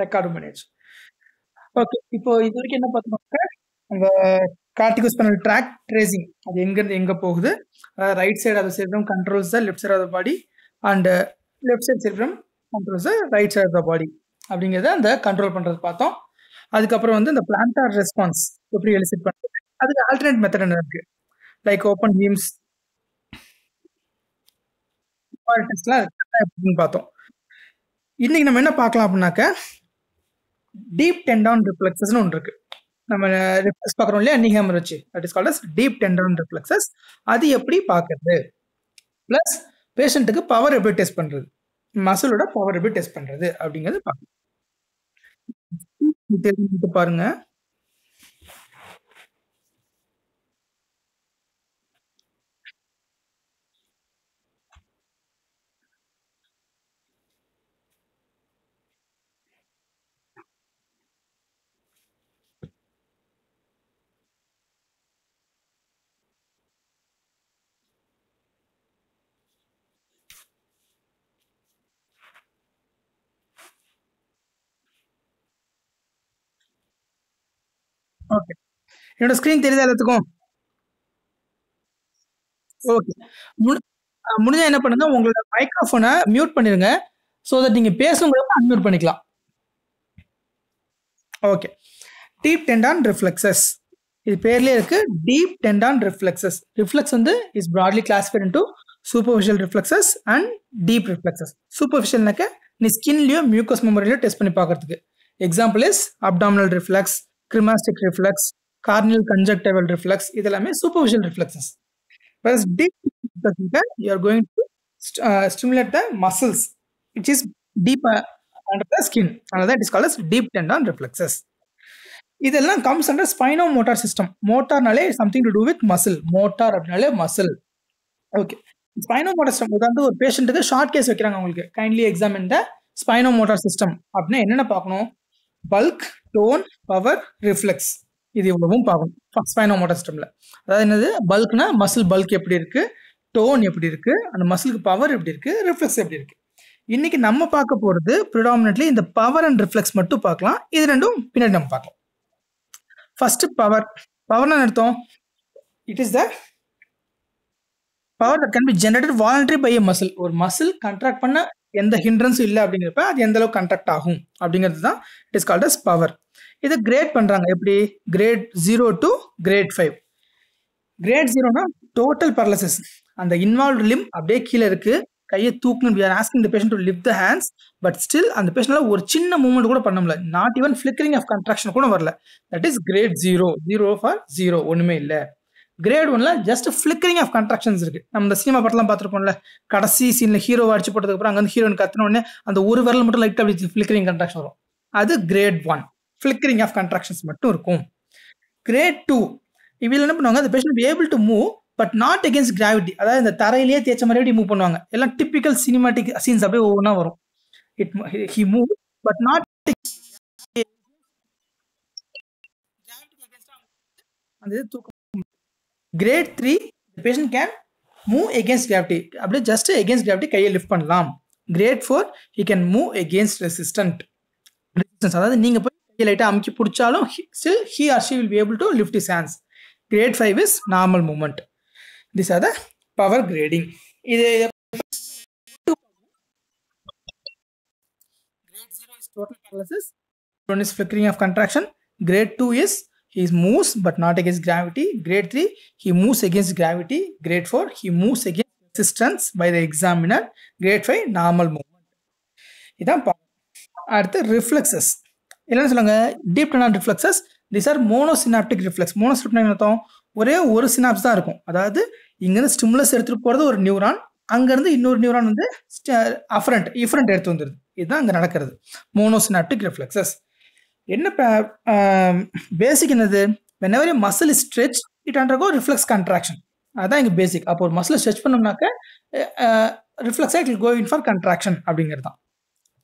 ரெக்கார்டும் பண்ணியாச்சு. ஓகே. இப்போ இது வரைக்கும் என்ன பார்த்தோம்னாக்க, அந்த கார்டிகோ ஸ்பைனல் ட்ராக்ட் ட்ரேசிங் அது எங்கேருந்து எங்க போகுது, right side of the cerebrum controls the left side of the body and left side cerebrum controls the right side of the body அப்படிங்கிறத அந்த கண்ட்ரோல் பண்றது பார்த்தோம். அதுக்கப்புறம் வந்து இந்த பிளான்டார் ரெஸ்பான்ஸ் எப்படி எலிசிட் பண்றது, அதுக்கு ஆல்டர்னேட் மெத்தட் என்ன இருக்கு, லைக் ஓப்பன் ஹீம்ஸ் டெஸ்ட்லாம் எப்படின்னு பார்த்தோம். இன்னைக்கு நம்ம என்ன பார்க்கலாம் அப்படின்னாக்க, டீப் டெண்டான் ரிஃப்ளெக்ஸஸ்னு ஒன்று இருக்கு. நம்ம ரிஃப்ளெக்ஸ் பார்க்குறோம் இல்லையா, நீ ஹேமர் வச்சு, that is called as deep tendon reflexes. அது எப்படி பார்க்கறது, ப்ளஸ் பேஷண்ட்டுக்கு பவர் எப்படி டெஸ்ட் பண்றது, மசிலோட பவர் எப்படி டெஸ்ட் பண்றது அப்படிங்கிறது பார்க்கணும். தெரிஞ்சுட்டு பாருங்க. ஓகே, என்னோட ஸ்கிரீன் தெரியுதா எல்லாத்துக்கும்? ஓகே. முடிஞ்சா என்ன பண்ணுங்க, உங்களோட மைக்ரோஃபோனை மியூட் பண்ணிருங்க, ஸோ தட் நீங்க பேசுறவங்க அன்மியூட் பண்ணிக்கலாம். ஓகே. டீப் டெண்டான் ரிஃப்ளெக்ஸஸ், இது பேர்லயே இருக்கு, டீப் டெண்டான் ரிஃப்ளெக்ஸஸ். ரிஃப்ளெக்ஸ் வந்து is broadly classified into superficial reflexes and deep reflexes. சூப்பர்ஃபிஷியல்னாக்க நீ ஸ்கின்லயோ மியூக்கஸ் மெமரியிலோ டெஸ்ட் பண்ணி பார்க்கறதுக்கு. Example is abdominal reflex, cremasteric reflex, corneal conjunctival reflex, இதெல்லாமே superficial reflexes. Whereas deep reflexes, you are going to stimulate the muscles which is deep under the skin, and that is called as deep tendon reflexes. இதெல்லாம் comes under spinomotor system. மோட்டார்னாலே something to do with muscle. Motor அப்படினாலே muscle. Okay. ஸ்பைனோமோட்டார் system, உதாரணத்துக்கு ஒரு பேஷண்ட்டுக்கு short case வைக்கிறாங்க, உங்களுக்கு kindly examine த ஸ்பைனோமோட்டார் system அப்படின்னா என்னென்ன பார்க்கணும், பல்க், டோன், பவர், ரிஃப்ளெக்ஸ், இது இவ்வளவும் பார்க்கணும் ஸ்பைனோமோட்டார் சிஸ்டம்ல. அதாவது என்னது, பல்க்னா மசில் பல்க் எப்படி இருக்கு, டோன் எப்படி இருக்கு, அந்த மசிலுக்கு பவர் எப்படி இருக்கு, ரிஃப்ளெக்ஸ் எப்படி இருக்கு. இன்னைக்கு நம்ம பார்க்க போறது ப்ரிடாமினன்ட்லி இந்த பவர் அண்ட் ரிஃப்ளெக்ஸ் மட்டும் பார்க்கலாம். இது ரெண்டும் பின்னாடி நம்ம பார்க்கலாம். First power. பவர்னா அர்த்தம், it is the power that can be generated voluntary by a muscle. ஒரு மசில் கண்ட்ராக்ட் பண்ண எந்த ஹிண்ட்ரன்ஸும் இல்லை அப்படிங்கிறப்ப அது எந்த அளவுக்கு கண்ட்ராக்ட் ஆகும் அப்படிங்கிறது தான் it is called as power. இதை கிரேட் பண்றாங்க எப்படி, கிரேட் 0 to கிரேட் 5. கிரேட் 0னா டோட்டல் பேரலிசிஸ், அந்த இன்வால்வ்ட் லிம் அப்படியே கீழே இருக்கு, கையை தூக்கணும், we are asking the patient to lift the hands, but still அந்த பேஷண்டால ஒரு சின்ன மூவ்மெண்ட் கூட பண்ண முடியல, not even flickering of contraction கூட வரல. That is great 0. 0 ஃபார் 0, ஒண்ணுமே இல்லை. கிரேட் 1ல ஜஸ்ட் ஃபிளிக்கரிங் ஆஃப் கன்ட்ராக்ஷன்ஸ் இருக்கு. நம்ம இந்த சினிமா படம்லாம் பார்த்துருப்போம்ல, கடைசி சீன்ல ஹீரோ அடிச்சு போட்டதுக்கு அப்புறம் அங்க வந்து ஹீரோயின் கத்தின உடனே அந்த ஒரு விரல் மட்டும் லைட்டா அப்படி ஃபிளிக்கரிங் கன்ட்ராக்ஷன் வரும், அது கிரேட் 1. ஃபிளிக்கரிங் ஆஃப் கன்ட்ராக்ஷன்ஸ் மட்டும் இருக்கும். கிரேட் 2, இவங்க என்ன பண்ணுவாங்க, the patient be able to move but not against gravity. அதாவது இந்த தரையிலேயே தேய்ச்ச மாதிரி மூவ் பண்ணுவாங்க. எல்லாம் டிபிக்கல் சினிமாட்டிக் சீன்ஸ் அப்படியே ஒவ்வொன்றா வரும். he move but not அந்த தூக்கம். Grade 3, the patient can move against gravity. அப்படியே ஜஸ்ட் against gravity கையை லிஃப்ட் பண்ணலாம். Grade 4, he can move against resistance. அதாவது நீங்க போய் கையை லைட்டா அமுக்கி பிடிச்சாலும் still he or she will be able to lift his hands. Grade 5 is normal movement. These are the power grading. Grade 0 is total paralysis. 1 is flickering of contraction. Grade 2 is he moves but not against gravity. Grade 3, he moves against gravity. Grade 4, he moves against resistance by the examiner. Grade 5, normal movement. இதான் அடுத்து reflexes. என்னன்னு சொல்லுங்க, deep tendon reflexes. These are monosynaptic reflex. Monosynaptic அர்த்தம் ஒரே ஒரு synapse தான் இருக்கும். அதாவது இங்கேருந்து ஸ்டிமுலஸ் எடுத்துட்டு போறது ஒரு நியூரான், அங்கேருந்து இன்னொரு நியூரான் வந்து இஃபரண்ட் எடுத்து வந்துடுது. இதுதான் அங்கே நடக்கிறது மோனோசினாப்டிக் ரிஃப்ளெக்ஸஸ். என்ன பேசிக் என்னது, whenever a muscle is stretched it undergo reflex contraction. அதான் இங்கே பேசிக். அப்போ ஒரு மசிலை ஸ்ட்ரெச் பண்ணோம்னாக்க ரிஃப்ளெக்ஸாக it will go in for contraction அப்படிங்கிறது தான்.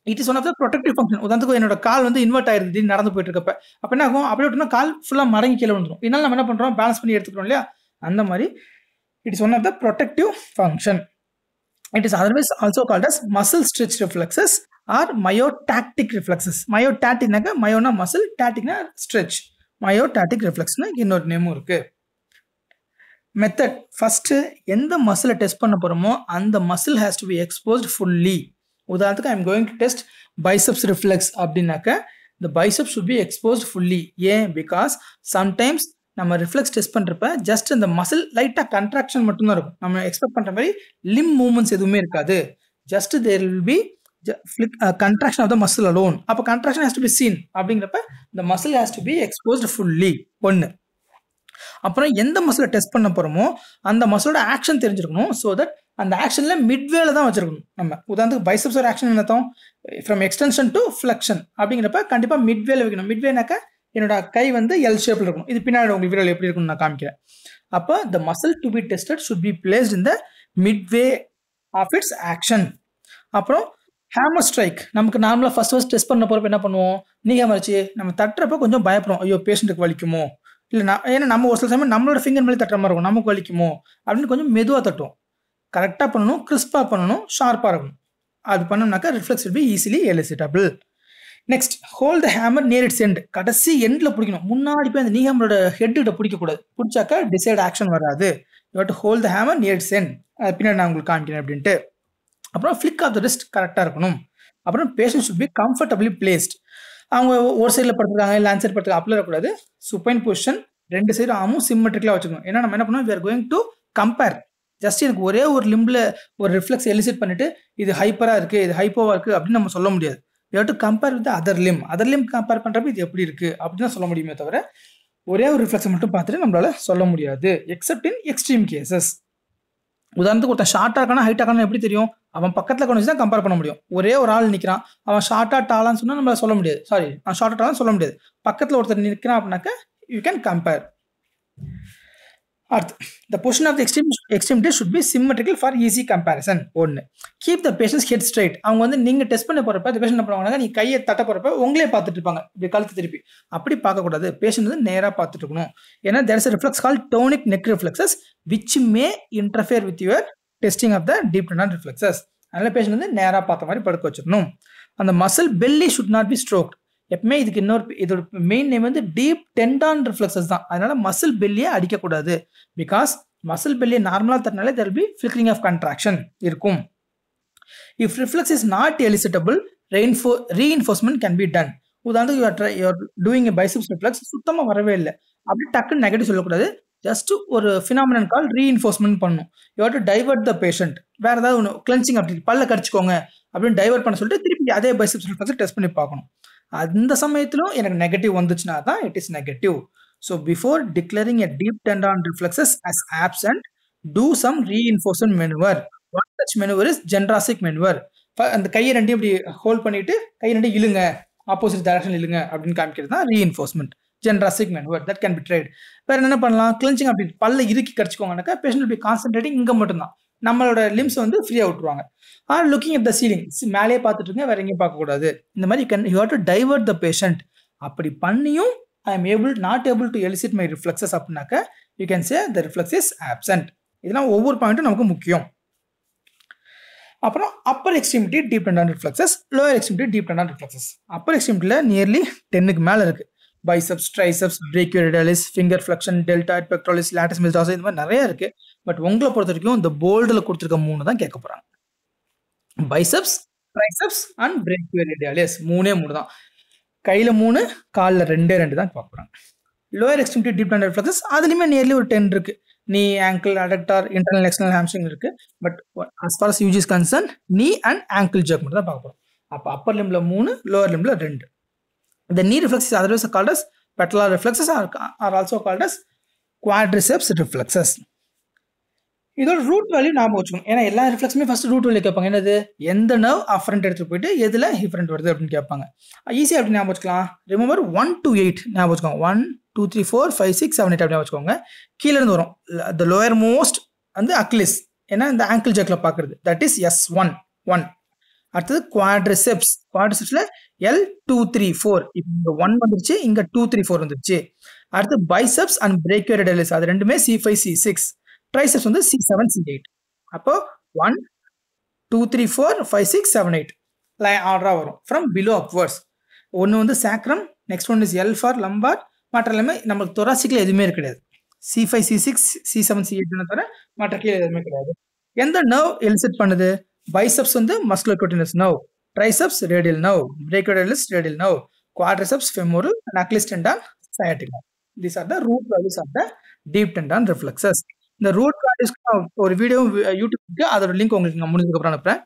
It is one of the protective function. உதாரணத்துக்கு என்னோட கால் வந்து இன்வெர்ட் ஆயிருது நடந்து போயிட்டு இருக்கப்ப, அப்போ என்ன ஆகும், அப்படியே விட்டோம்னா கால் ஃபுல்லாக மடங்கி கீழே வந்துடும். இதனால நம்ம என்ன பண்ணுறோம், பேலன்ஸ் பண்ணி எடுத்துக்கிறோம் இல்லையா, அந்த மாதிரி it is one of the protective function. It is otherwise also called as muscle stretch reflexes or myotatic reflexes. மயோடாக்டிக்னாக்க மயோனா மசில், டாக்டிக்னா ஸ்ட்ரெச். மயோடாக்டிக் ரிஃப்ளெக்ஸ்னு இன்னொரு நேமும் இருக்கு. மெத்தட் ஃபர்ஸ்ட் எந்த மசிலை டெஸ்ட் பண்ண போறோமோ அந்த muscle has to be exposed fully. உதாரணத்துக்கு I am going to test biceps reflex அப்படின்னாக்க the biceps should be exposed fully. ஏன்? பிகாஸ் சம்டைம்ஸ் நம்ம ரிஃப்ளெக்ஸ் டெஸ்ட் பண்ணுறப்ப ஜஸ்ட் இந்த மசில் லைட்டாக கன்ட்ராக்ஷன் மட்டும்தான் இருக்கும். நம்ம எக்ஸ்பெக்ட் பண்ணுற மாதிரி லிம் மூவ்மெண்ட்ஸ் எதுவுமே இருக்காது. Just there will be contraction of the muscle alone. அப்போ contraction has to be seen. அப்படிங்கிறப்ப இந்த muscle has to be exposed fully. ஒன்று. அப்புறம் எந்த மசிலை டெஸ்ட் பண்ண போகிறோமோ அந்த மசிலோட ஆக்ஷன் தெரிஞ்சிருக்கணும். ஸோ தட் அந்த ஆக்ஷனில் மிட்வேல தான் வச்சிருக்கணும். நம்ம உதாரணத்துக்கு பைசப்ஸ் ஒரு ஆக்ஷன் என்னத்தோம் ஃப்ரம் எக்ஸ்டென்ஷன் டு ஃப்ளெக்ஷன் அப்படிங்கிறப்ப கண்டிப்பாக மிட்வேல வைக்கணும். மிட்வேனாக்க என்னோட கை வந்து எல் ஷேப்பில் இருக்கணும். இது பின்னாடி உங்களுக்கு விரல் எப்படி இருக்குன்னு நான் காமிக்கிறேன். அப்போ the muscle to be tested should be placed in the midway of its action. அப்புறம் ஹேமர் ஸ்ட்ரைக். நமக்கு நார்மலாக ஃபர்ஸ்ட் டெஸ்ட் பண்ண போகிறப்ப என்ன பண்ணுவோம்? நீ ஹேமர் வச்சு நம்ம தட்டுறப்ப கொஞ்சம் பயப்படுறோம். ஐயோ பேஷண்ட்டுக்கு வலிக்குமோ, இல்லை ஏன்னா நம்ம ஒரு சில சமயம் நம்மளோட ஃபிங்கர் மேலே தட்டுற மாதிரி இருக்கும், நமக்கு வலிக்குமோ அப்படின்னு கொஞ்சம் மெதுவாக தட்டுவோம். கரெக்டாக பண்ணணும், கிறிஸ்பாக பண்ணணும், ஷார்ப்பாக இருக்கணும். அது பண்ணோம்னாக்கா reflex will be easily elicitable. Next, hold the hammer near its end. கடைசி எண்டில் பிடிக்கணும். முன்னாடி போய் அந்த நீ ஹேமரோட ஹெட்டுகிட்ட பிடிக்கக்கூடாது. பிடிச்சாக்கா டிசைட் ஆக்ஷன் வராது. You have to hold the hammer near its end. அது பின்னாடி நான் உங்களுக்கு காமிக்கிறேன் அப்படின்ட்டு. அப்புறம் ஃப்ளிக் ஆஃப் த ரிஸ்ட் கரெக்டாக இருக்கணும். அப்புறம் patient should be comfortably placed. அவங்க ஒரு சைடில் படுத்துருக்காங்க, இல்லை ஆன்சர் படுத்துருக்காங்க, அப்படிலாம் இருக்கக்கூடாது. சுப்பைன் பொசிஷன், ரெண்டு சைடு ஆமும் சிம்மெட்ரிக்கலாக வச்சுக்கணும். ஏன்னா நம்ம என்ன பண்ணுவோம், we are going to compare. Just எனக்கு ஒரே ஒரு லிம்பில் ஒரு ரிஃப்ளெக்ஸ் எலிசிட் பண்ணிட்டு இது ஹைப்பராக இருக்குது, இது ஹைப்போவாக இருக்குது அப்படின்னு நம்ம சொல்ல முடியாது. You have to compare with other limb compare பண்ணுறப்ப இது எப்படி இருக்குது அப்படின்னு தான் சொல்ல முடியுமே தவிர ஒரே ஒரு ரிஃப்ளெக்ஸை மட்டும் பார்த்துட்டு நம்மளால சொல்ல முடியாது. எக்ஸப்ட் இன் எக்ஸ்ட்ரீம் கேசஸ். உதாரணத்துக்கு ஒருத்தன் ஷார்ட்டாக இருக்கானா ஹைட்டாக இருக்கானா எப்படி தெரியும்? அவன் பக்கத்தில் கொண்டு வச்சு தான் கம்பேர் பண்ண முடியும். ஒரே ஒரு ஆள் நிற்கிறான், அவன் ஷார்ட்டாக டாலான்னு சொன்னால் நம்மளால சொல்ல முடியாது. சாரி, அவன் ஷார்ட்டாக டாலான்னு சொல்ல முடியாது. பக்கத்தில் ஒருத்தர் நிற்கிறான் அப்படின்னாக்கா you can compare. The position of the extremity should be symmetrical for easy comparison. ஒன்று. Keep the patient's head straight. அவங்க வந்து நீங்கள் டெஸ்ட் பண்ண போகிறப்ப இந்த பேஷண்ட் என்ன பண்ணுவாங்க, நீ கையை தட்ட போகிறப்ப உங்களே பார்த்துட்டு இருப்பாங்க, இப்படி கழுத்து திருப்பி. அப்படி பார்க்கக்கூடாது. பேஷண்ட் வந்து நேராக பார்த்துட்டு இருக்கணும். ஏன்னா there is a reflex called tonic neck reflexes which may interfere with your testing of the deep tendon reflexes. அதனால பேஷண்ட் வந்து நேராக பார்த்த மாதிரி படுக்க வச்சிடணும். அந்த muscle belly should not be stroked. எப்பவுமே இதுக்கு இதோட மெயின் நேம் வந்து டீப் டெண்டான் ரிஃப்ளெக்ஸஸ் தான். அதனால மசில் பெல்லியை அடிக்கக்கூடாது. பிகாஸ் மசில் பெல்லியை நார்மலாக தரனாலே there will be flickering of contraction இருக்கும். If reflex is not elicitable, reinforcement can be done. உதாரணத்துக்கு you are doing a biceps reflex, சுத்தமாக வரவே இல்லை, அப்படி டக்குன்னு நெகட்டிவ் சொல்லக்கூடாது. ஜஸ்ட் ஒரு ஃபினாமினன் கால் ரீஇன்ஃபோர்ஸ்மெண்ட் பண்ணணும். You have to divert the patient. வேற ஏதாவது ஒன்று கிளென்சிங் அப்படி பல்ல கடிச்சிக்கோங்க அப்படின்னு டைவர்ட் பண்ண சொல்லிட்டு திருப்பி அதே பைசெப்ஸ் ரிஃப்ளெக்ஸை டெஸ்ட் பண்ணி பார்க்கணும். அந்த சமயத்திலும் எனக்கு நெகட்டிவ் வந்துச்சுன்னா தான் it is negative. So before declaring a deep tendon reflexes as absent, do some reinforcement maneuver. One such maneuver is Gendrasik maneuver. அந்த கையை ரெண்டையும் இப்படி ஹோல்ட் பண்ணிட்டு கையை ரெண்டையும் இழுங்க, ஆப்போசிட் டைரக்ஷன் இழுங்க அப்படின்னு காமிக்கிறது தான் reinforcement. Gendrasik maneuver that can be tried. வேற என்ன பண்ணலாம்? கிளென்சிங் அப்படி பல்ல இறுக்கி கடிச்சிக்கோங்கனாக்கா பேஷண்ட் பி கான்சென்ட்ரேட்டிங் இங்கே மட்டும்தான், நம்மளோட லிம்ஸ் வந்து ஃப்ரீயாக விட்டுருவாங்க. Are looking at the ceiling, மேலே பார்த்துட்டு இருங்க, வேற எங்கேயும் பார்க்கக்கூடாது. இந்த மாதிரி you have to divert the patient. அப்படி பண்ணியும் I am not able to elicit my reflexes அப்படின்னாக்க you can say the reflex is absent. இதெல்லாம் ஒவ்வொரு பாயிண்ட்டும் நமக்கு முக்கியம். அப்புறம் upper extremity deep tendon reflexes, lower extremity deep tendon reflexes. Upper எக்ஸ்ட்ரீமிட்டியில் நியர்லி 10க்கு மேலே இருக்கு. Biceps, triceps, brachioradialis, finger flexion, deltoid, பெக்ட்ராலிஸ், lattice மெட்டார்சஸ், இந்த மாதிரி நிறைய இருக்கு. பட் உங்களை பொறுத்த வரைக்கும் இந்த போல்டில் கொடுத்துருக்க 3 தான் கேட்க போறாங்க. பைசப்ஸ், ட்ரைசப்ஸ் அண்ட் brachioradialis, 3 தான். கையில் 3, காலில் 2 தான் பார்க்க போறாங்க. Lower extremity deep tendon reflexes அதுலேயுமே நியர்லி ஒரு 10 இருக்கு. நீ, ஆங்கிள், அடக்டார், இன்டர்னல் எக்ஸ்டர்னல் ஹாம்ஸ்ட்ரிங் இருக்கு. But as far as UG is concerned, knee and ankle jerk மட்டும் தான் பார்க்க போறோம். அப்போ Appar லிம்ல 3, lower லிம்ல 2. The knee reflexes are otherwise called as patellar reflexes are also called as quadriceps reflexes. இதோட root value ஞாபகம் வச்சுக்கணும். ஏன்னா எல்லா ரிஃப்ளெக்ஸுமே ஃபர்ஸ்ட் ரூட் வேல்யூ கேட்பாங்க. என்னது? எந்த நர்வ் அஃபரண்ட் எடுத்துட்டு போயிட்டு எதுல ஹிஃபரண்ட் வருது அப்படின்னு கேட்பாங்க. ஈஸியாக அப்படி ஞாபகம் வச்சுக்கலாம். ரிமெம்பர் 1 to 8 ஞாபகம் வச்சுக்கோங்க. 1 2 3 4 5 6 7 8 அப்படி ஞாபகம் வச்சுக்கோங்க. கீழே இருந்து வரும் the lower most வந்து அக்லிஸ், ஏன்னா இந்த ஆங்கிள் ஜாக்ல பார்க்கறது, தட் இஸ் S1 1. அடுத்தது குவாட்ரிசெப்ஸ். குவாட்ரிசெப்ஸ்ல L2 3 4, இங்க 1 வந்துருச்சு, இங்க 2 3 4 வந்துருச்சு. அடுத்து பைசெப்ஸ் அண்ட் brachioradialis, அது ரெண்டுமே C5 C6. ட்ரைசெப்ஸ் வந்து C7 C8. அப்போ 1 2 3 4 5 6 7 8. ஆர்டராக வரும் ஃப்ரம் பிலோ அப்வர்ட்ஸ். ஒன்று வந்து sacrum, next one is L for lumbar, மற்ற எல்லாமே நம்மளுக்கு தொராசிக்கில் எதுவுமே கிடையாது. C5 C6 C7 C8 தவிர மற்ற கீழே எதுவுமே கிடையாது. எந்த நர்வ் எலிசிட் பண்ணுது? பைசப்ஸ் வந்து musculocutaneous nerve, triceps radial nerve, brachioradialis radial nerve, quadriceps femoral, and Achilles tendon sciatic nerve. These are the root values of the deep tendon reflexes. இந்த root values ஒரு வீடியோ யூடியூப்க்கு அதோட link உங்களுக்கு நான் முடிஞ்சதுக்கு அப்புறம் அனுப்புறேன்.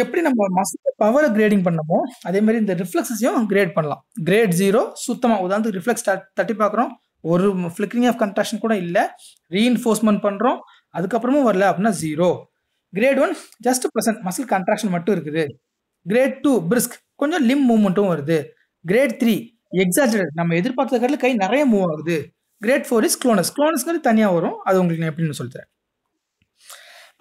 எப்படி நம்ம மசில் பவரை கிரேடிங் பண்ணமோ அதே மாதிரி இந்த ரிஃப்ளெக்ஸஸையும் கிரேட் பண்ணலாம். கிரேட் 0 சுத்தமாக. உதாரணத்துக்கு ரிஃப்ளெக்ஸ் தட்டி பார்க்குறோம், ஒரு ஃபிளிக்கரிங் ஆஃப் கன்ட்ராக்ஷன் கூட இல்லை, ரீஇன்ஃபோர்ஸ்மெண்ட் பண்ணுறோம், அதுக்கப்புறமும் வரல அப்படின்னா 0. Grade 1 just present muscle contraction மட்டும் இருக்குது. கிரேட் 2 பிரிஸ்க், கொஞ்சம் லிம் மூவ்மெண்ட்டும் வருது. கிரேட் 3 எக்ஸாஜரேட், நம்ம எதிர்பார்த்த கட்டில் கை நிறைய மூவ் ஆகுது. Great 4 is glowness. க்ளோனஸ்ங்கிறது தனியாக வரும், அது உங்களுக்கு நான் எப்படின்னு சொல்லித்தரேன்.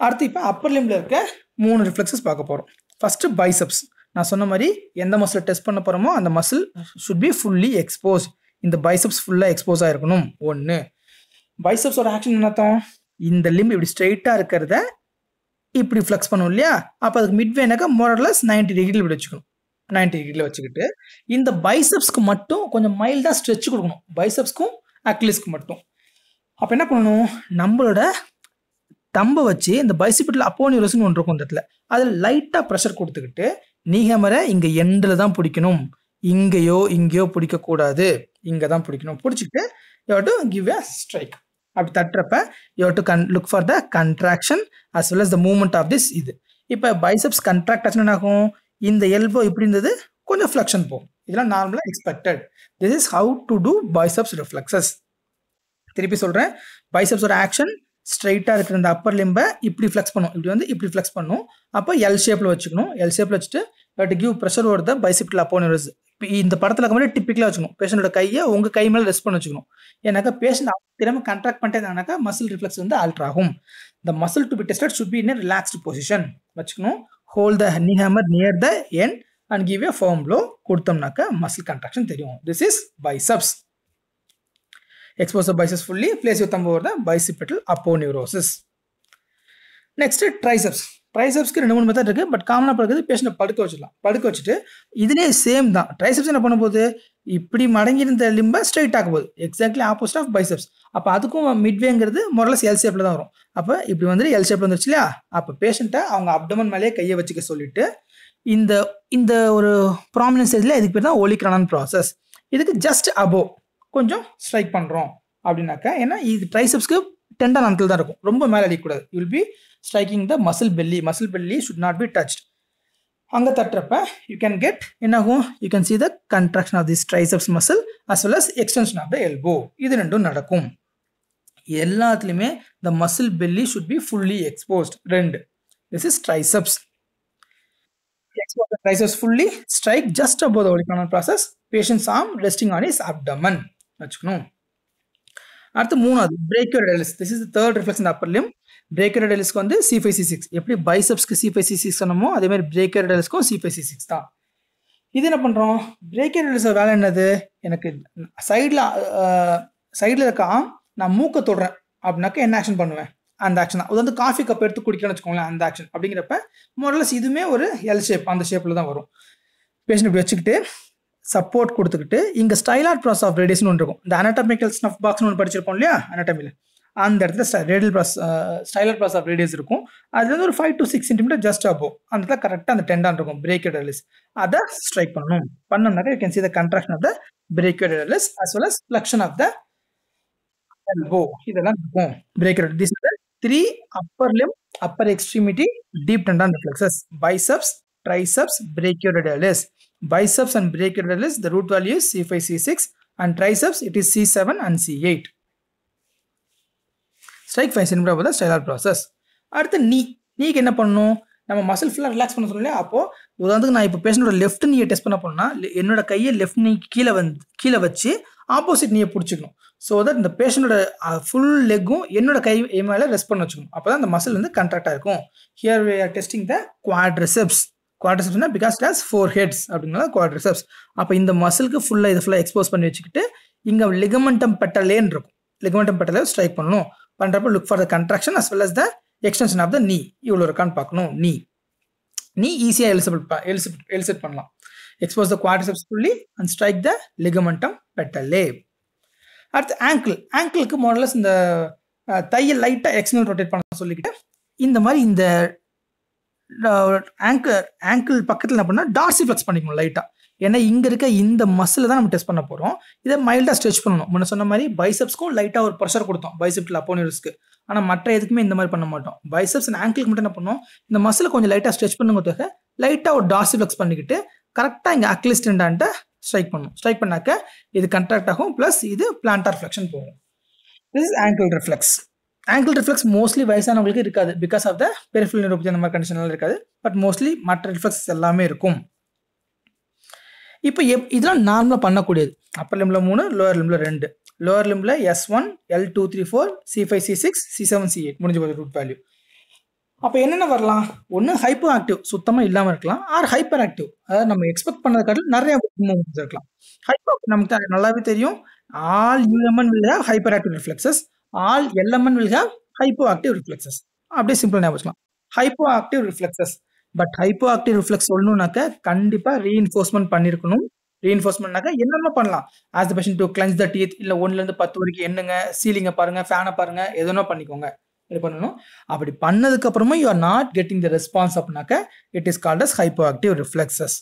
அடுத்து இப்போ அப்பர் லிம்பில் இருக்க 3 ரிஃப்ளெக்ஸஸ் பார்க்க போகிறோம். First biceps. நான் சொன்ன மாதிரி எந்த மசில் டெஸ்ட் பண்ண போகிறோமோ அந்த muscle should be fully expose. இந்த பைசப்ஸ் ஃபுல்லாக எக்ஸ்போஸ் ஆகிருக்கணும். 1. பைசப்ஸோட ஆக்ஷன் என்ன அர்த்தம்? இந்த லிம்ப் இப்படி ஸ்ட்ரெயிட்டாக இருக்கிறத இப்படி ஃப்ளெக்ஸ் பண்ணும் இல்லையா, அப்போ அதுக்கு மிட்வேனாக்க மோரலஸ் 90 டிகிரியில் இப்படி வச்சுக்கணும். 90 டிகிரியில் வச்சுக்கிட்டு இந்த பைசப்ஸ்க்கு மட்டும் கொஞ்சம் மைல்டாக ஸ்ட்ரெச் கொடுக்கணும், பைசப்ஸ்க்கும் அக்லிஸ்க்கு மட்டும். அப்போ என்ன பண்ணணும், நம்மளோட தம்பை வச்சு இந்த பைசிபிட்டில் அப்போனியூரஸ்னு ஒன்று இருக்கும் இந்த இடத்துல, அதில் லைட்டாக ப்ரெஷர் கொடுத்துக்கிட்டு நீஹமரை இங்கே எண்டில் தான் பிடிக்கணும், இங்கேயோ பிடிக்கக்கூடாது, இங்கே தான் பிடிக்கணும். பிடிச்சிக்கிட்டு you have to give a strike. அப்படி தட்டுறப்ப you have to look for the contraction as well as the movement of this. இது இப்போ பைசப்ஸ் கன்ட்ராக்ட் ஆச்சுன்னா என்ன ஆகும், இந்த எல்போ இப்படி இருந்தது கொஞ்சம் ஃப்ளெக்ஷன் போகும். இதெல்லாம் நார்மலாக expected. This is how to do biceps reflexes. திருப்பி சொல்கிறேன், பைசப்ஸோட ஆக்ஷன் ஸ்ட்ரைட்டாக இருக்கிற இந்த அப்பர் லிம்பை இப்படி ஃப்ளெக்ஸ் பண்ணும், இப்படி ஃப்ளெக்ஸ் பண்ணும். அப்போ எல் ஷேப்பில் வச்சுக்கணும். எல் ஷேப்பில் வச்சுட்டு to give pressure over the bicipital aponeurosis. இந்த படத்தில் இருக்க மாதிரி டிப்பிக்கலாக வச்சுக்கணும். பேஷண்டோட கையை உங்கள் கை மேலே ரெஸ்ட் பண்ண வச்சுக்கணும். ஏன்னாக்கா பேஷண்ட் திறமை கண்ட்ராக்ட் பண்ணிட்டேனாக்கா மசில் ரிஃப்ளெக்ஸ் வந்து ஆல்டர் ஆகும். The muscle to be tested should be in relaxed position வச்சுக்கணும். Hold the knee hammer near the end and give a firm blow கொடுத்தோம்னாக்கா மசில் கண்ட்ராக்ஷன் தெரியும். This is biceps. Expose the biceps fully, place your thumb over the bicipital aponeurosis. Next, triceps. ட்ரைசெப்ஸ்க்கு 2-3 method இருக்குது, but காமனாக படுக்கிறது பேஷண்ட்டை படுக்க வச்சிடலாம். படுக்க வச்சுட்டு இதுலேயே சேம் தான். ட்ரைசெப்ஸ் என்ன பண்ண போகுது, இப்படி மடங்கியிருந்த லிம்பை ஸ்ட்ரைட் ஆக போகுது, எக்ஸாக்ட்லி ஆப்போசிட் ஆஃப் பைசெப்ஸ். அப்போ அதுக்கும் மிட்வேங்கிறது மொரலஸ் எல் ஷேப்பில் தான் வரும். அப்போ இப்படி வந்து எல் ஷேப்பில் வந்துருச்சு இல்லையா, அப்போ பேஷண்ட்டை அவங்க அப்டமன் மேலேயே கையை வச்சுக்க சொல்லிட்டு இந்த ஒரு ப்ராமினன்ஸ் இதில் இதுக்கு பேர் தான் ஓலிக்ரானன் ப்ராசஸ். இதுக்கு ஜஸ்ட் அபோவ் கொஞ்சம் ஸ்ட்ரைக் பண்ணுறோம் அப்படின்னாக்கா, ஏன்னா இது ட்ரைசெப்ஸ்க்கு டெண்டன் அன்டில் தான் இருக்கும், ரொம்ப மேலே அடிக்கக்கூடாது. You will be striking the muscle belly should not be touched. அங்கே தட்டுறப்ப யூ கேன் கெட் என்னாகும், you can see the contraction of this triceps muscle as well as extension of the elbow. இது ரெண்டும் நடக்கும். எல்லாத்துலேயுமே the muscle belly should be fully exposed. 2. This is triceps. Expose the triceps fully, strike just above the olecranon process. Patient's arm resting on his abdomen. வச்சுக்கணும். அடுத்து 3வது brachioradialis. This is the third reflex in the upper limb. brachioradialisக்கு வந்து C5 C6. எப்படி பைசெப்ஸ்க்கு C5 C6 சொன்னமோ அதே மாதிரி brachioradialisக்கும் C5 C6 தான். இது என்ன பண்ணுறோம், brachioradialis வேலை என்னது, எனக்கு சைடில் இருக்க ஆம் நான் மூக்கை தொடுறேன் அப்படின்னாக்கா என்ன ஆக்ஷன் பண்ணுவேன், அந்த ஆக்ஷன் தான். அது வந்து காஃபி கப் எடுத்து குடிக்கணும்னு வச்சுக்கோங்களேன், அந்த ஆக்ஷன். அப்படிங்கிறப்ப மோரலஸ் இதுவுமே ஒரு எல் ஷேப், அந்த ஷேப்பில் தான் வரும். பேஷண்ட் இப்படி வச்சுக்கிட்டு சப்போர்ட் கொடுத்துக்கிட்டு இங்கே ஸ்டைலார் ப்ராசஸ் ஆஃப் ரேடியஸ்னு ஒன்று இருக்கும். இந்த அனாட்டமிக்கல் ஸ்னஃப் பாக்ஸ்னு ஒன்று படிச்சிருப்போம் இல்லையா அனாட்டமியில், அந்த இடத்துல ஸ்டைலர் ப்ராசஸ் ஆஃப் ரேடியஸ் இருக்கும். அதுல வந்து ஒரு 5 to 6 சென்டிமீட்டர் ஜஸ்ட் அபோவ் அந்த இடத்துல கரெக்டாக அந்த டெண்டான் இருக்கும், brachioradialis. அதை ஸ்ட்ரைக் பண்ணோம்னாக்கா you can see the contraction of the brachioradialis as well as flexion of the elbow. இதெல்லாம் இருக்கும் brachioradialis. These are the 3 upper extremity deep tendon reflexes: biceps, triceps, brachioradialis. Biceps and brachioradialis, the root value is C5 C6, and triceps it is C7 and C8. Strike 5 cm over the stylar process. அடுத்து நீக்கு என்ன பண்ணணும், நம்ம muscle ஃபுல்லாக relax பண்ண சொல்லலையா, அப்போது உதாரணத்துக்கு நான் இப்போ பேஷண்டோட லெஃப்ட் நீயை டெஸ்ட் பண்ண போனா என்னோட கையை லெஃப்ட் நீ கீழே வச்சு ஆப்போசிட் நீயை பிடிச்சிக்கணும். ஸோ தட் இந்த பேஷண்டோட ஃபுல் லெக்கும் என்னோட கை மேலே ரெஸ்ட் பண்ண வச்சுக்கணும். அப்போ தான் அந்த மசில் வந்து கண்ட்ராக்டாக இருக்கும். Here we are testing the quadriceps. குவாட்ரிசெப்ஸ்னா பிகாஸ் இட் ஹாஸ் 4 heads அப்படிங்கிறத குவாட்ரிசெப்ஸ். அப்போ இந்த மசிலுக்கு இதை ஃபுல்லாக எக்ஸ்போஸ் பண்ணி வச்சுக்கிட்டு இங்கே லிகமெண்டம் பெட்டலேன்னு இருக்கும், லிகமெண்டம் பெட்டலே ஸ்ட்ரைக் பண்ணணும். பண்ணுறப்ப look for the contraction as well as the extension of the knee. இவ்வளோ இருக்கான்னு பார்க்கணும். நீ நீ ஈஸியா எலிசெட் பண்ணலாம். Expose the quadriceps fully and strike the ligamentum patellae. அடுத்து ஆங்கிளுக்கு மோரலஸ் இந்த தையை லைட்டா எக்ஸ்டர்னல் ரொட்டேட் பண்ண சொல்லிக்கிட்டு இந்த மாதிரி இந்த ஆங்கிள் பக்கத்தில் என்ன பண்ணா டார்சிஃப்ளெக்ஸ் பண்ணிக்கணும் லைட்டா. ஏன்னா இங்க இருக்க இந்த மசில் தான் நம்ம டெஸ்ட் பண்ண போறோம். இதை மைல்டா ஸ்ட்ரெச் பண்ணணும். முன்ன சொன்ன மாதிரி பைசெப்ஸ்க்கும் லைட்டா ஒரு ப்ரெஷர் கொடுத்தோம் பைசெப்ட்ல அப்போனியர்ஸ்க்கு. ஆனா மற்ற எதுக்குமே இந்த மாதிரி பண்ண மாட்டோம். பைசெப்ஸ் அண்ட் ஆங்கிளுக்கு மட்டும் என்ன பண்ணோம், இந்த மசில் கொஞ்சம் லைட்டா ஸ்ட்ரெச் பண்ணுங்க, லைட்டா ஒரு டார்சிஃப்ளெக்ஸ் பண்ணிக்கிட்டு கரெக்டா இங்க அக்லிஸ் டெண்டான்ட்ட ஸ்ட்ரைக் பண்ணணும். ஸ்ட்ரைக் பண்ணாக்க இது கண்ட்ராக்ட் ஆகும், பிளஸ் இது பிளான்டார் ஃபிளெக்ஷன் போகும். This is ankle reflex. Ankle reflex mostly வயசானவங்களுக்கு இருக்காது, because of the peripheral neuropathy அந்த மாதிரி கண்டிஷன்லாம் இருக்காது. பட் மோஸ்ட்லி மற்ற ரிஃப்ளெக்ஸ் எல்லாமே இருக்கும். இப்போ இதெல்லாம் நார்மலாக பண்ணக்கூடியது. அப்பர் லிம்பில் 3, லோவர் லிம்பில் 2. லோவர் லிம்பில் S1, L2, 3, 4, C5, C6, C7, C8 முடிஞ்ச போது ரூட் வேல்யூ. அப்போ என்னென்ன வரலாம், ஒன்று ஹைப்போ ஆக்டிவ் சுத்தமாக இல்லாமல் இருக்கலாம், ஆர் ஹைப்பர் ஆக்டிவ், அதாவது நம்ம எக்ஸ்பெக்ட் பண்ணதை காட்டிலும் நிறைய மூவ்மெண்ட்ஸ் இருக்கலாம். ஹைப்போ நமக்கு நல்லாவே தெரியும், all UMN will have hyperactive reflexes, all LMN will have hypoactive reflexes. அப்படியே சிம்பிள் ஞாபகம். Hypo active reflexes. But hypo active reflex சொல்லணும்னாக்க கண்டிப்பாக ரீஇன்ஃபோர்ஸ்மெண்ட் பண்ணியிருக்கணும். ரீஇன்ஃபோர்ஸ்மெண்ட்னாக்க என்னென்ன பண்ணலாம், ask the patient to clench the teeth, இல்லை 1லேருந்து 10 வரைக்கும் எண்ணுங்க, சீலிங்கை பாருங்க, ஃபேனை பாருங்க, எதுனா பண்ணிக்கோங்க, இது பண்ணணும். அப்படி பண்ணதுக்கு அப்புறமா you are not getting the response அப்படின்னாக்க it is called as hypo active reflexes.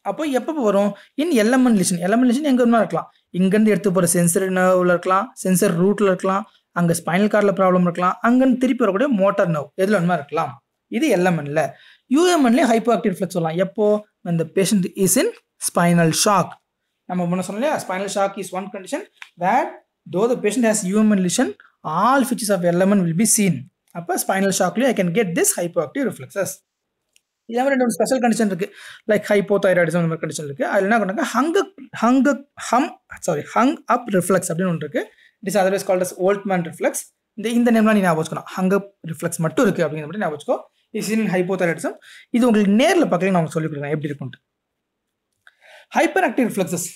அப்போ எப்போ வரும், in LMN lesion. LMN lesion எங்கே வேணுமா இருக்கலாம், இங்கேருந்து எடுத்து போகிற சென்சரி நர்வில் இருக்கலாம், சென்சர் ரூட்டில் இருக்கலாம், அங்கே ஸ்பைனல் கார்டில் ப்ராப்ளம் இருக்கலாம், அங்கேருந்து திருப்பி வரக்கூடிய மோட்டார் நர்வ் எதில் வேணுமா இருக்கலாம். இது LMNல. UMNலேயே ஹைப்போ ஆக்டிவ் ரிஃப்ளெக்ஸ் சொல்லலாம். எப்போ, when the patient is in spinal shock. நம்ம முன்ன சொன்னோம் இல்லையா, spinal shock is one condition where though the patient has UMN lesion, all features of LMN will be seen. அப்போ ஸ்பைனல் ஷாக்லேயே I can get this hypoactive reflexes. இல்லாமல் 2 special condition இருக்கு, like hypothyroidism அந்த மாதிரி கண்டிஷன் இருக்கு. அதில் என்ன பண்ணாங்க, ஹங் அப் ரிஃப்ளெக்ஸ் அப்படின்னு ஒன்று இருக்கு. It is otherwise called as old man reflex. இந்த நேம்லாம் நீ ஞாபகம் வச்சுக்கணும். ஹங் அப் ரிஃப்ளெக்ஸ் மட்டும் இருக்கு அப்படிங்கிற மாதிரி ஞாபகம் வச்சுக்கோ. Is in hypothyroidism. இது உங்களுக்கு நேரில் பார்க்கல நான் சொல்லிக் கொடுக்குறேன் எப்படி இருக்கும்ட்டு. Hyper active reflexes.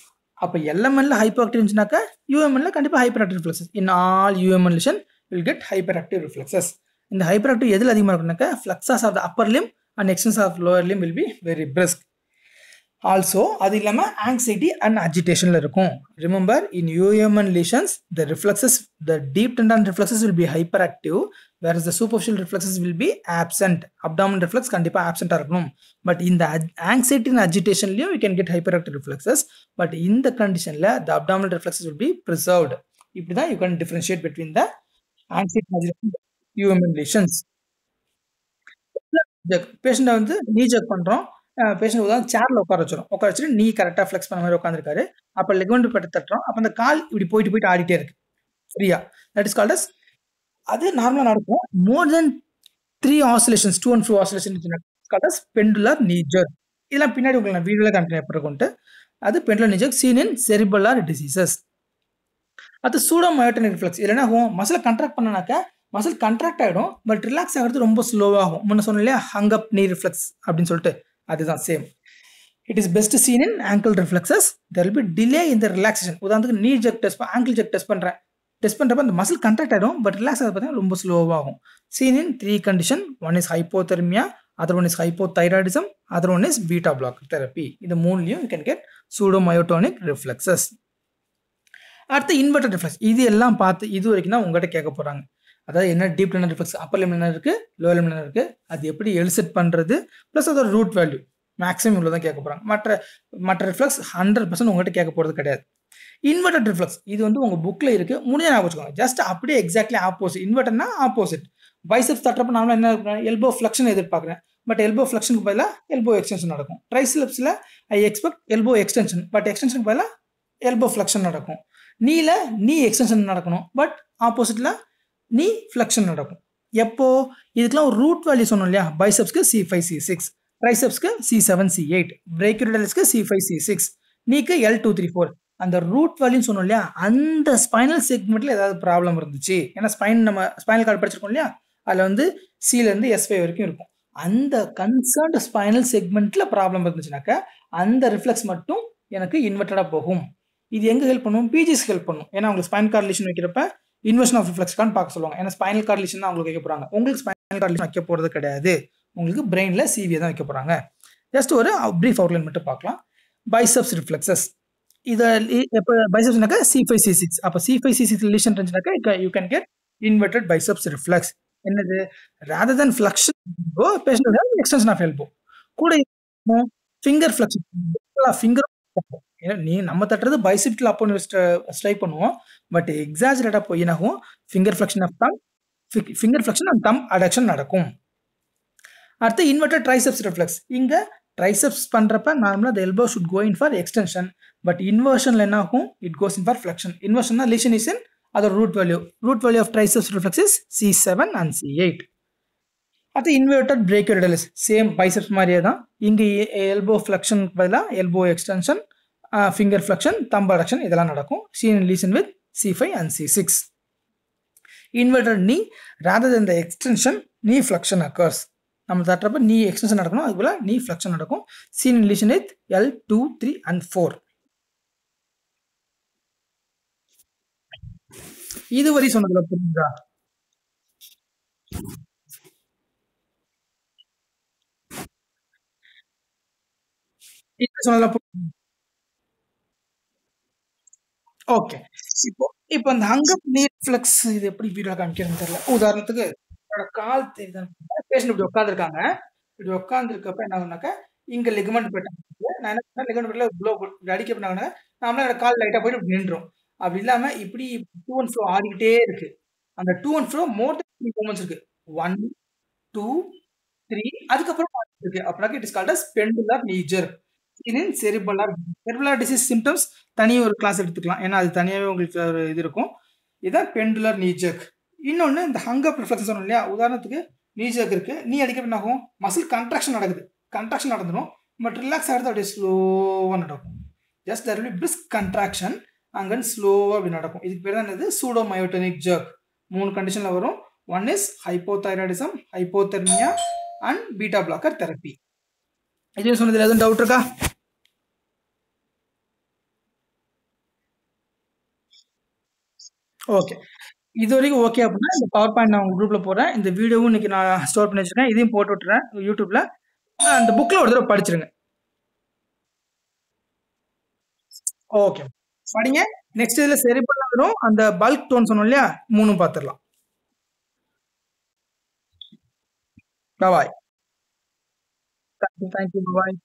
அப்போ LMNல ஹைப்போ ஆக்டிவ் இருந்துச்சுனாக்கா UMNல கண்டிப்பாக hyper active reflexes. In all UMN lesion will get hyper active reflexes. இந்த ஹைப்பர் ஆக்டிவ் எதில் அதிகமாக இருக்குனாக்கா flexors of the upper limb and extension of lower limb will be very brisk. Also அது இல்லாமல் anxiety and agitationல இருக்கும். Remember in UMN lesions the reflexes, the deep tendon reflexes will be hyperactive, whereas the superficial reflexes will be absent. Abdomen reflex கண்டிப்பாக absent இருக்கணும். But in the anxiety and agitationலயும் you can get hyperactive reflexes, but in the conditionல the abdominal reflexes will be preserved. இப்படி தான் you can differentiate between the anxiety and agitation UMN lesions. பேஷண்ட்டை வந்து நீ ஜெக் பண்ணுறோம், patient உதாரணம் சேரில் உட்கார வச்சுட்டு நீ கரெக்டாக ஃப்ளெக்ஸ் பண்ண மாதிரி உட்காந்துருக்காரு. அப்போ லெகமெண்ட் பட்டு தட்டுறோம், அப்போ அந்த கால் இப்படி போயிட்டு ஆடிட்டே இருக்கு ஃப்ரீயா. தட் இஸ் கால்ட் அஸ், அது நார்மலாக நடக்கும். More than 3 oscillations, 2 and 4 oscillations called as pendular knee jerk. இதெல்லாம் பின்னாடி உங்களுக்கு நான் வீடியோவில் கண்டினியூ பண்ணிருக்கோன்ட்டு. அது பெண்டுலர் நீ ஜெர்க் சீன் இன் செரிபெல்லார் டிசீசஸ். அது சூடோமயோட்டனிக் ரிஃப்ளெக்ஸ். இல்லைன்னா மசிலை கண்ட்ராக்ட் பண்ணனாக்கா மசில் கண்ட்ராக்ட் ஆகிடும், பட் ரிலாக்ஸ் ஆகிறது ரொம்ப ஸ்லோவாகும். முன்ன சொன்னோம் இல்லையா ஹங் அப் நீ ரிஃப்ளெக்ஸ் அப்படின்னு சொல்லிட்டு, அதுதான் same. It is best seen in ankle reflexes. There will be delay in the relaxation. உதாரணத்துக்கு knee jerk test, ankle jerk test பண்ணுறப்ப அந்த மசில் கண்ட்ராக்ட் ஆகிடும், பட் ரிலாக்ஸ் ஆகிறது பார்த்தீங்கன்னா ரொம்ப ஸ்லோவாகும். Seen in 3 condition. One is hypothermia, other one is hypothyroidism, other one is beta block therapy. இது மூணுலையும் you can get pseudomyotonic reflexes. அடுத்து இன்வெர்டட் ரிஃப்ளெக்ஸ். இது எல்லாம் பார்த்து இது வரைக்கும் தான் உங்கள்கிட்ட கேட்க போகிறாங்க. அதாவது என்ன deep tender reflex, upper limb என்ன இருக்குது, லோவர் லிம்ப் என்ன இருக்குது, அது எப்படி எலிசெட் பண்ணுறது, ப்ளஸ் அதோட ரூட் வேல்யூ மேக்ஸிமம் இவ்வளோ தான் கேட்க போகிறாங்க. மற்ற ரிஃப்ளெக்ஸ் 100% உங்கள்கிட்ட கேட்க போகிறது கிடையாது. இன்வெர்டட் ரிஃப்ளெக்ஸ் இது வந்து உங்கள் புக்கில் இருக்குது, முடிஞ்ச ஞாபகம் வச்சுக்கோங்க. ஜஸ்ட் அப்படியே எக்ஸாக்ட்லி ஆப்போசிட். இன்வெர்டர்னா ஆப்போசிட். பைசெப்ஸ் தட்டுறப்ப நாமளும் என்ன இருக்கிறேன், எல்போ ஃப்ளெக்ஷன் எதிர்பார்க்குறேன், பட் எல்போ ஃப்ளெக்ஷனுக்கு பதிலாக எல்போ எக்ஸ்டென்ஷன் நடக்கும். ட்ரைசெப்ஸில் I expect elbow extension, but எக்ஸ்டென்ஷனுக்கு பதிலாக எல்போ ஃப்ளெக்ஷன் நடக்கும். நீ எக்ஸ்டென்ஷன் நடக்கணும், பட் ஆப்போசிட்டில் நீ ஃப்ளெக்ஷன் நடக்கும். எப்போ இதுக்கெல்லாம் ஒரு ரூட் வேல்யூ சொன்னோம் இல்லையா, பைசெப்ஸ்க்கு C5 C6, ட்ரைசெப்ஸ்க்கு C7 C8, பிரேக்கியோடைலஸ்க்கு C5 C6, நீக்கு L2 3 4. அந்த ரூட் வேல்யூன்னு சொன்னோம் இல்லையா, அந்த ஸ்பைனல் செக்மெண்ட்ல ஏதாவது ப்ராப்ளம் இருந்துச்சு, ஏன்னா நம்ம ஸ்பைனல் கார்டு படிச்சிருக்கோம் இல்லையா, அதில் வந்து C-லேருந்து S5 வரைக்கும் இருக்கும். அந்த கன்சர்ன்டு ஸ்பைனல் செக்மெண்ட்ல ப்ராப்ளம் இருந்துச்சுனாக்கா அந்த ரிஃப்ளெக்ஸ் மட்டும் எனக்கு இன்வெர்டடாக போகும். இது எங்கே ஹெல்ப் பண்ணும், பிஜிஸ்க்கு ஹெல்ப் பண்ணும். ஏன்னா உங்களுக்கு ஸ்பைனல் கார்டு லீஷன் வைக்கிறப்ப இன்வெர்ஷன் ஆஃப் ரிஃப்ளெக்ஸ்க்கான்னு பார்க்க சொல்லுவாங்க. ஏன்னா ஸ்பைனல் கார்டு லீஷன் தான் உங்களுக்கு வைக்க போகிறாங்க, உங்களுக்கு ஸ்பைனல் கார்டு லீஷன் வைக்க போகிறது கிடையாது. உங்களுக்கு பிரெயினில் சிவியை தான் வைக்க போகிறாங்க. ஜஸ்ட் ஒரு ப்ரீஃப் அவுட்லைன் மட்டும் பார்க்கலாம். பைசப்ஸ் ரிஃப்ளெக்ஸஸ் இதை எப்போ பைசப்ஸ்னாக்கா C5 C6. அப்போ C5 C6 ரிலேஷன் இருந்துச்சுனாக்கா you can get inverted biceps reflex. என்னது rather than flexion elbow patient will have extension of elbow. கூட ஃபிங்கர் ஃப்ளெக்ஷன் ஃபிங்கர் நீ நம்ம தட்டுறது பைசெப்டில் அப்போ ஸ்ட்ரைக் பண்ணுவோம். பட் எக்ஸாஜரேட்டா போய் என்னாகும் finger flexion of thumb finger flexion and thumb adduction நடக்கும். அடுத்து இன்வெர்டட் ட்ரைசெப்ஸ் ரிஃப்ளெக்ஸ். இங்க ட்ரைசெப்ஸ் பண்றப்ப நார்மலா the elbow should go in for extension, but இன்வர்ஷன்ல என்ன ஆகும் it goes in for flexion. இன்வர்ஷன்னா lesion is in other root value of triceps reflex is C7 and C8. அடுத்து inverted brachioradialis same biceps மாதிரியே தான். இங்க elbow flexion பதிலாக elbow extension, finger flexion, தம் adduction இதெல்லாம் நடக்கும். seen in lesion with C5 and C6. Inverted knee rather than the extension knee flexion occurs. நம்ம தட்டுறப்ப knee extension நடக்கணும், அதுபோல knee flexion நடக்கும். seen in lesion with L2, 3 and 4. இதுவரை சொன்னதுல புரியுதா? Okay. இப்போ அந்த ஹங்கர் நீ ரிஃப்ளெக்ஸ் இது எப்படி வீடியோ காமிக்கிறதுன்னு தெரியல. உதாரணத்துக்கு என்னோட கால் தெரியுது, பேஷண்ட் இப்படி உட்காந்துருக்காங்க. இப்படி உட்காந்துருக்கப்ப என்ன ஆகுனாக்கா இங்க லிகமெண்ட் பெட்டாங்க. நான் என்ன பண்ணேன், லிகமெண்ட் பெட்ல ப்ளோ அடிக்க பண்ணாங்கன்னா நாமளே என்னோட கால் லைட்டா போயிட்டு நின்றோம். அப்படி இல்லாம இப்படி டூ அண்ட் ஃப்ரோ ஆடிக்கிட்டே இருக்கு. அந்த டூ அண்ட் ஃப்ரோ மோர் தென் 3 மூமெண்ட்ஸ் இருக்கு. 1 2 3 அதுக்கப்புறம் இருக்கு. அப்படின்னா it is called as pendular knee jerk. செரிபெல்லர் disease symptoms தனி ஒரு கிளாஸ் எடுத்துக்கலாம், ஏன்னா அது தனியாகவே உங்களுக்கு ஒரு இது இருக்கும். இதான் பெண்டுலர் நீ ஜெர்க். இன்னொன்று இந்த ஹங்கர் ரிஃப்ளெக்ஸ் சொன்னோம் இல்லையா, உதாரணத்துக்கு நீ ஜெர்க் இருக்கு, நீ அடிக்க என்ன ஆகும், மசில் கன்ட்ராக்ஷன் நடக்குது, கன்ட்ராக்ஷன் நடந்துடும். பட் ரிலாக்ஸ் ஆகிறது அப்படியே ஸ்லோவாக நடக்கும். Just Dhar will be brisk contraction அங்கே ஸ்லோவாக அப்படி நடக்கும். இதுக்கு பேர் தான் என்னது சூடோமயோட்டோனிக் ஜெர்க். 3 கண்டிஷனில் வரும். One is hypothyroidism, hypothermia and beta blogger therapy. இது சொன்னதுல எதுவும் டவுட் இருக்கா? ஓகே, இது வரைக்கும் ஓகே அப்படின்னா இந்த பவர் பாயிண்ட் நான் உங்க குரூப்ல போடுறேன். இந்த வீடியோவும் இன்னைக்கு நான் ஸ்டோர் பண்ணி வச்சிருக்கேன், இதையும் போட்டு விட்டுறேன் யூடியூப்ல. அந்த புக்ல ஒரு தடவை படிச்சிருங்க. ஓகே, படிங்க. நெக்ஸ்ட் இதுல செரிபெல்லர் வரும், அந்த பல்க் டோன் சொன்னோம் இல்லையா, 3 பார்த்துடலாம். பாய். தேங்க்யூ. பாய்.